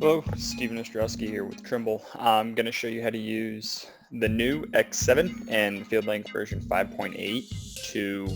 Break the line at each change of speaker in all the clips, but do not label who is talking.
Hello, Stephen Ostrowski here with Trimble. I'm going to show you how to use the new X7 and Field Link version 5.8 to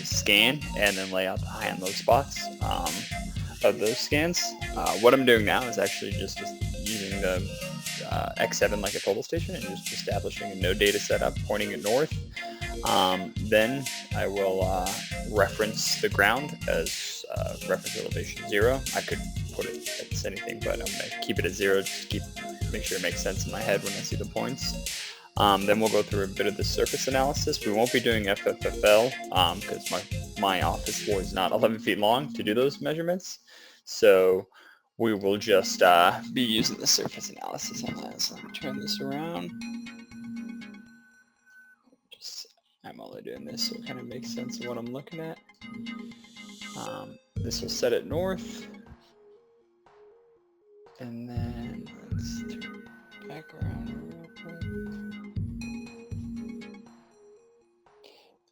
scan and then lay out the high and low spots of those scans. What I'm doing now is actually just using the X7 like a total station and just establishing a node data setup, pointing it north. Then I will reference the ground as reference elevation 0. I could put it as anything, but I'm going to keep it at 0 just to make sure it makes sense in my head when I see the points. Then we'll go through a bit of the surface analysis. We won't be doing FFFL because my office floor is not 11 feet long to do those measurements. So we will just be using the surface analysis on that. So let me turn this around. I'm only doing this so it kind of makes sense of what I'm looking at. This will set it north. And then let's turn it back around real quick.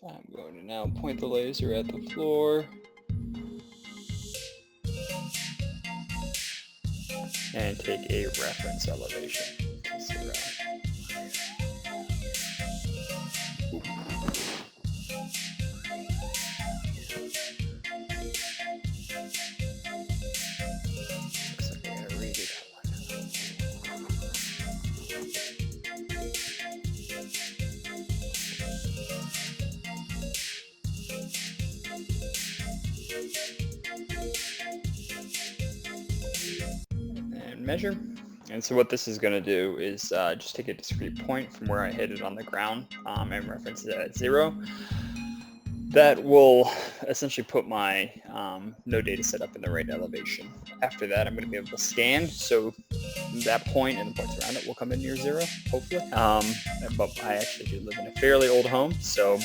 I'm going to now point the laser at the floor. And take a reference elevation to 0. Looks like I gotta read it. And measure. And so what this is going to do is just take a discrete point from where I hit it on the ground and reference it at 0. That will essentially put my node data set up in the right elevation. After that, I'm going to be able to scan. So that point and the points around it will come in near 0, hopefully. But I actually do live in a fairly old home, so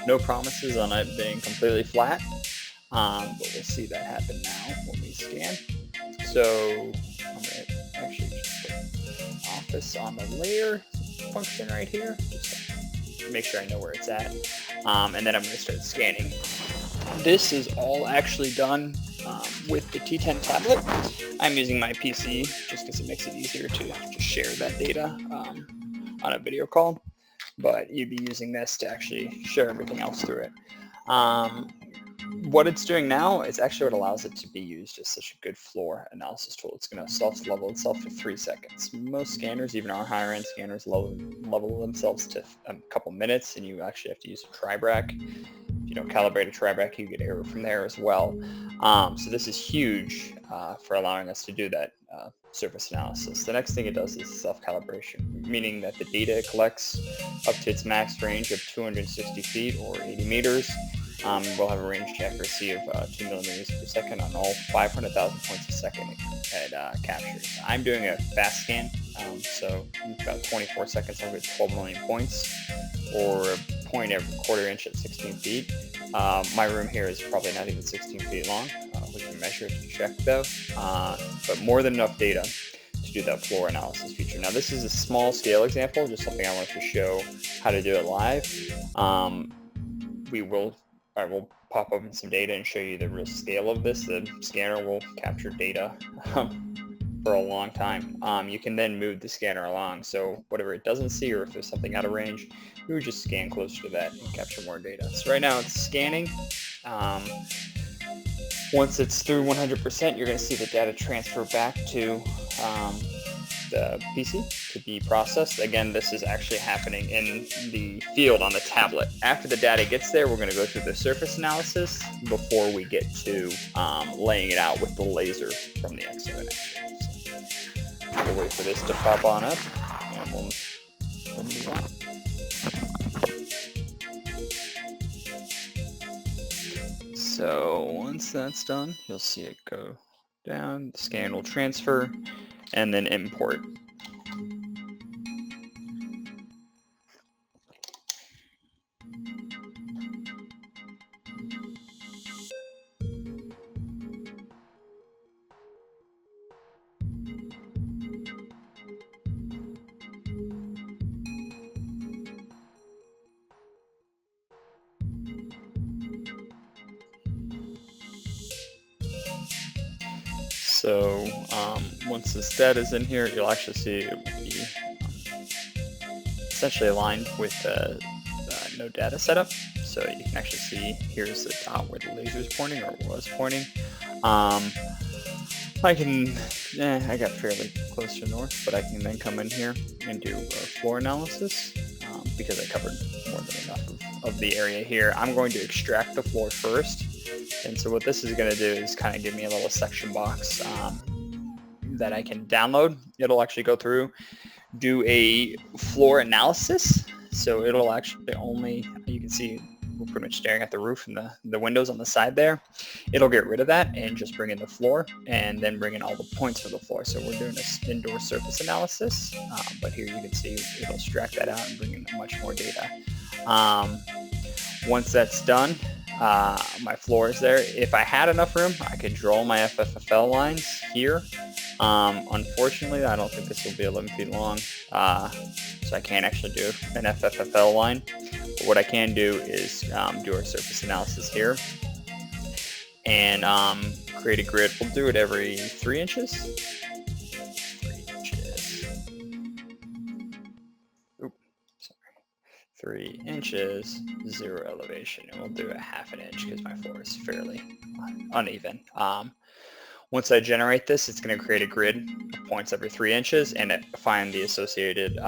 no promises on it being completely flat. But we'll see that happen now when we scan. So I'm going to actually just put office on the layer function right here, just to make sure I know where it's at. And then I'm going to start scanning. This is all actually done with the T10 tablet. I'm using my PC just because it makes it easier to just share that data on a video call. But you'd be using this to actually share everything else through it. What it's doing now is actually what allows it to be used as such a good floor analysis tool. It's going to self-level itself for 3 seconds. Most scanners, even our higher-end scanners, level themselves to a couple minutes, and you actually have to use a tri-brack. If you don't calibrate a tri-brack, you get error from there as well. So this is huge for allowing us to do that surface analysis. The next thing it does is self-calibration, meaning that the data it collects up to its max range of 260 feet or 80 meters. We'll have a range accuracy of 2 millimeters per second on all 500,000 points a second it captures. I'm doing a fast scan, so in about 24 seconds I'll get 12 million points, or a point every quarter inch at 16 feet. My room here is probably not even 16 feet long. We can measure it to check though, but more than enough data to do that floor analysis feature. Now this is a small scale example, just something I wanted to show how to do it live. I will pop open some data and show you the real scale of this. The scanner will capture data for a long time. You can then move the scanner along, so whatever it doesn't see, or if there's something out of range, we would just scan closer to that and capture more data. So right now it's scanning. Once it's through 100%, you're going to see the data transfer back to the PC to be processed. Again, this is actually happening in the field on the tablet. After the data gets there, we're going to go through the surface analysis before we get to laying it out with the laser from the X7. So we'll wait for this to pop on up, and we'll move on. So once that's done, you'll see it go down, the scan will transfer, and then import. So once this data is in here, you'll actually see it will be essentially aligned with the no data setup. So you can actually see here's the dot where the laser is pointing, or was pointing. I got fairly close to north, but I can then come in here and do a floor analysis because I covered more than enough of the area here. I'm going to extract the floor first. And so what this is going to do is kind of give me a little section box that I can download. It'll actually go through, do a floor analysis. So it'll actually only, you can see we're pretty much staring at the roof and the windows on the side there. It'll get rid of that and just bring in the floor, and then bring in all the points for the floor. So we're doing this indoor surface analysis, but here you can see it'll extract that out and bring in much more data. Once that's done, my floor is there. If I had enough room, I could draw my FFFL lines here. Unfortunately, I don't think this will be 11 feet long, so I can't actually do an FFFL line. But what I can do is do our surface analysis here and create a grid. We'll do it every 3 inches. 3 inches. Oop, sorry. 3 inches, 0 elevation, and we'll do a 1/2 inch because my floor is fairly uneven. Once I generate this, it's going to create a grid of points every 3 inches and find the associated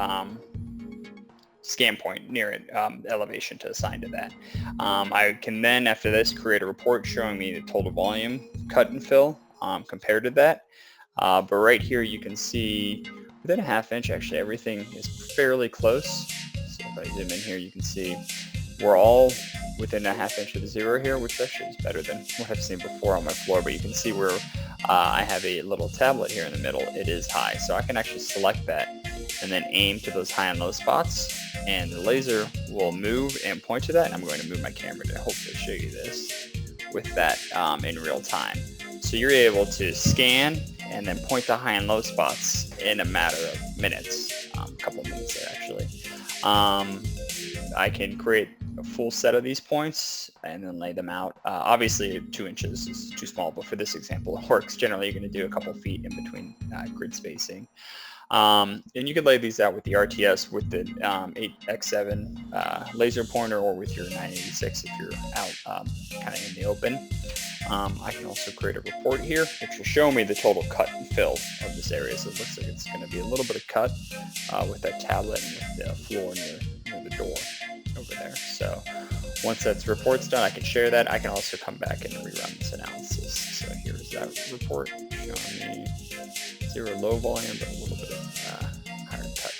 scan point near it, elevation to assign to that. I can then, after this, create a report showing me the total volume, cut and fill, compared to that. But right here you can see within a 1/2 inch, actually everything is fairly close. So if I zoom in here, you can see we're all within a 1/2 inch of the 0 here, which actually is better than what I've seen before on my floor. But you can see where I have a little tablet here in the middle. It is high, so I can actually select that and then aim to those high and low spots, and the laser will move and point to that. And I'm going to move my camera to hopefully show you this with that in real time. So you're able to scan and then point to high and low spots in a matter of minutes, a couple of minutes there actually. I can create a full set of these points and then lay them out. Obviously 2 inches is too small, but for this example it works. Generally you're going to do a couple feet in between grid spacing. And you can lay these out with the RTS with the 8x7 laser pointer, or with your 986 if you're out kind of in the open. I can also create a report here which will show me the total cut and fill of this area. So it looks like it's going to be a little bit of cut with that tablet and with the floor near the door over there. So once that report's done, I can share that. I can also come back and rerun this analysis. So here's that report showing me 0 low volume, but a little bit of higher cut,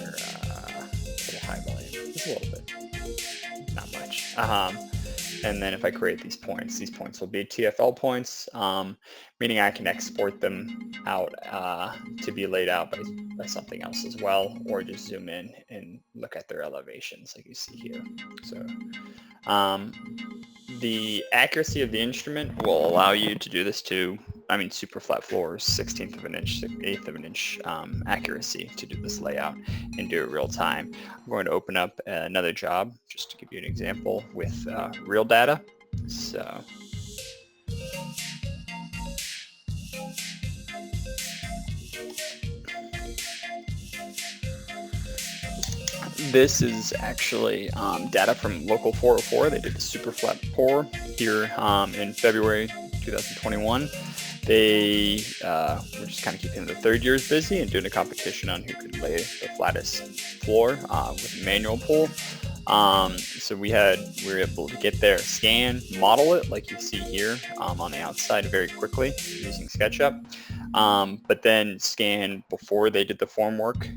or a little high volume, just a little bit, not much. And then if I create these points will be TFL points, meaning I can export them out to be laid out by something else as well, or just zoom in and look at their elevations like you see here. So the accuracy of the instrument will allow you to do this to, super flat floors, 1/16 of an inch, 1/8 of an inch accuracy to do this layout and do it real time. I'm going to open up another job just to give you an example with real data. So this is actually data from Local 404. They did a super flat pour here in February 2021. They were just kind of keeping the third years busy and doing a competition on who could lay the flattest floor with a manual pull. So we were able to get there, scan, model it like you see here on the outside very quickly using SketchUp, but then scan before they did the form work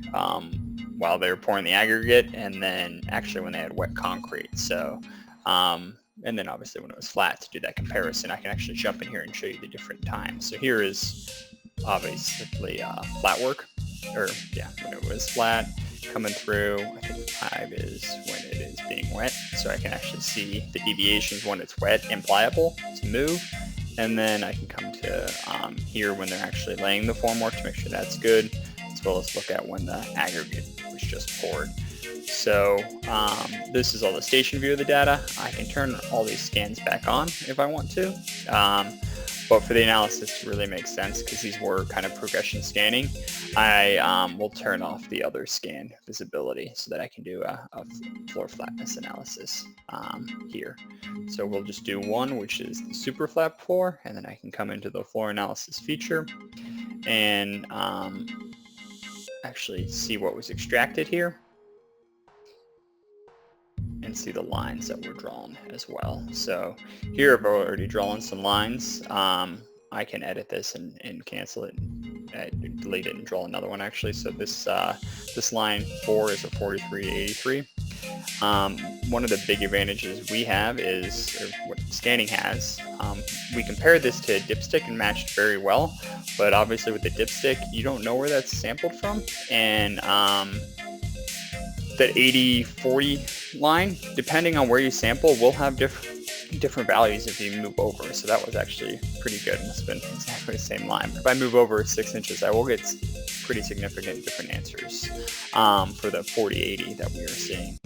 while they were pouring the aggregate, and then actually when they had wet concrete. So and then obviously when it was flat, to do that comparison, I can actually jump in here and show you the different times. So here is obviously flat work, or when it was flat, coming through. I think 5 is when it is being wet, so I can actually see the deviations when it's wet and pliable to move. And then I can come to here when they're actually laying the formwork to make sure that's good, as well as look at when the aggregate was just poured. So this is all the station view of the data. I can turn all these scans back on if I want to. But for the analysis to really make sense, because these were kind of progression scanning, I will turn off the other scan visibility so that I can do a floor flatness analysis here. So we'll just do one, which is the super flat floor, and then I can come into the floor analysis feature and actually see what was extracted here and see the lines that were drawn as well. So here I've already drawn some lines. I can edit this and cancel it, delete it, and draw another one actually. So this line 4 is a 4383. One of the big advantages we have is, or what scanning has, we compared this to a dipstick and matched very well, but obviously with the dipstick you don't know where that's sampled from, and that 80-40 line, depending on where you sample, will have different values if you move over. So that was actually pretty good. It must have been exactly the same line. But if I move over 6 inches, I will get pretty significant different answers for the 40-80 that we are seeing.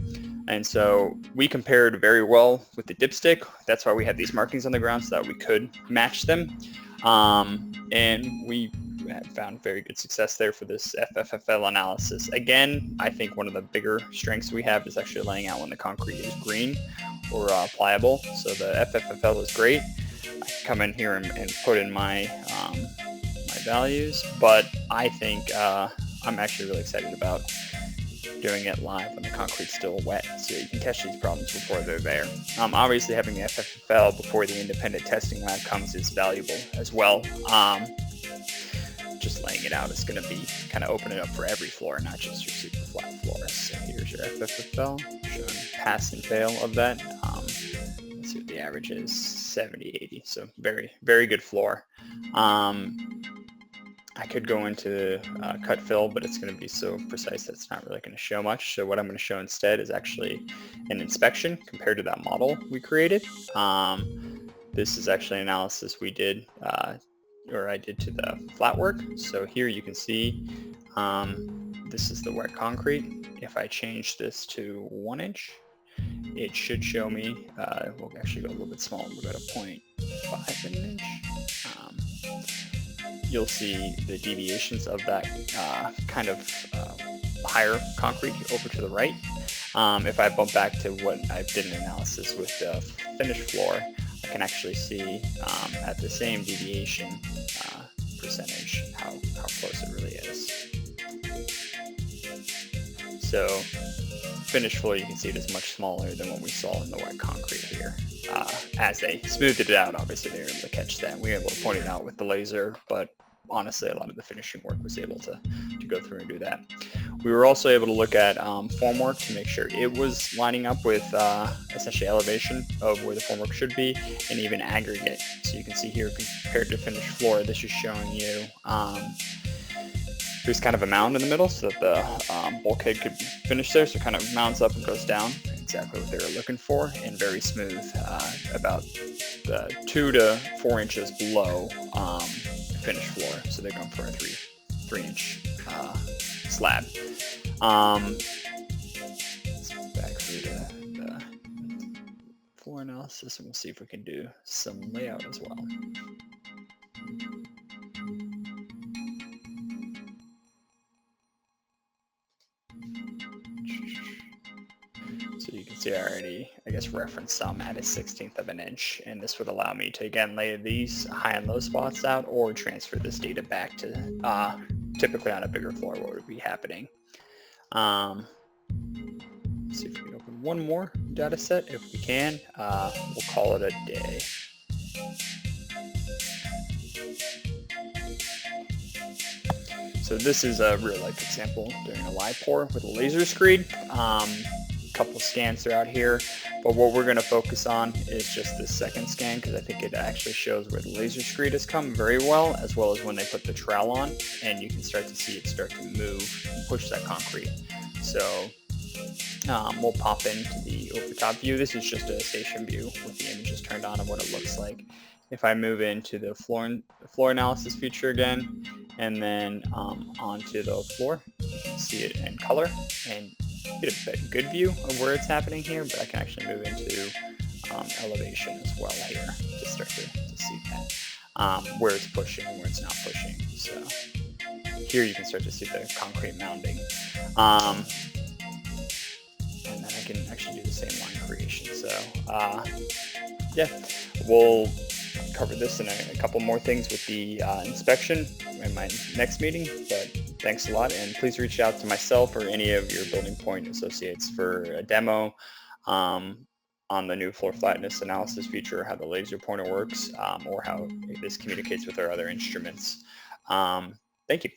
And so we compared very well with the dipstick. That's why we had these markings on the ground so that we could match them. And we have found very good success there for this FFFL analysis. Again, I think one of the bigger strengths we have is actually laying out when the concrete is green or pliable. So the FFFL is great. I can come in here and put in my my values, but I think I'm actually really excited about doing it live when the concrete's still wet, so you can catch these problems before they're there. Obviously having the FFFL before the independent testing lab comes is valuable as well. Just laying it out is going to be kind of open it up for every floor, not just your super flat floors. So here's your FFFL showing pass and fail of that. Let's see what the average is, 70-80. So very, very good floor. I could go into cut fill, but it's going to be so precise that it's not really going to show much. So what I'm going to show instead is actually an inspection compared to that model we created. This is actually an analysis we did, or I did to the flat work. So here you can see this is the wet concrete. If I change this to 1 inch, it should show me, we'll actually go a little bit smaller, we'll go to 0.5 an inch. You'll see the deviations of that kind of higher concrete over to the right. If I bump back to what I did an analysis with the finished floor, I can actually see at the same deviation percentage how close it really is. So finished floor, you can see it is much smaller than what we saw in the wet concrete here. As they smoothed it out, obviously they were able to catch that. We were able to point it out with the laser, but honestly a lot of the finishing work was able to go through and do that. We were also able to look at formwork to make sure it was lining up with essentially elevation of where the formwork should be, and even aggregate. So you can see here compared to finished floor, this is showing you there's kind of a mound in the middle so that the bulkhead could be finished there, so it kind of mounts up and goes down, exactly what they were looking for, and very smooth, about 2 to 4 inches below finished floor. So they're going for a 3-inch slab. Let's go back through the floor analysis and we'll see if we can do some layout as well. So you can see I already, I guess, referenced some at a 1/16 of an inch, and this would allow me to again lay these high and low spots out or transfer this data back to typically on a bigger floor what would be happening. Let's see if we can open one more data set. If we can, we'll call it a day. So this is a real life example during a live pour with a laser screed. Couple scans throughout here, but what we're going to focus on is just this second scan because I think it actually shows where the laser screed has come very well, as well as when they put the trowel on, and you can start to see it start to move and push that concrete. So we'll pop into the overtop view. This is just a station view with the images turned on of what it looks like. If I move into the floor analysis feature again, and then onto the floor, you can see it in color, and get a good view of where it's happening here, but I can actually move into elevation as well here to start to see that, where it's pushing and where it's not pushing. So here you can start to see the concrete mounding. And then I can actually do the same line creation. So yeah, we'll cover this and a couple more things with the inspection in my next meeting. But thanks a lot, and please reach out to myself or any of your Building Point associates for a demo on the new floor flatness analysis feature, how the laser pointer works, or how this communicates with our other instruments. Thank you.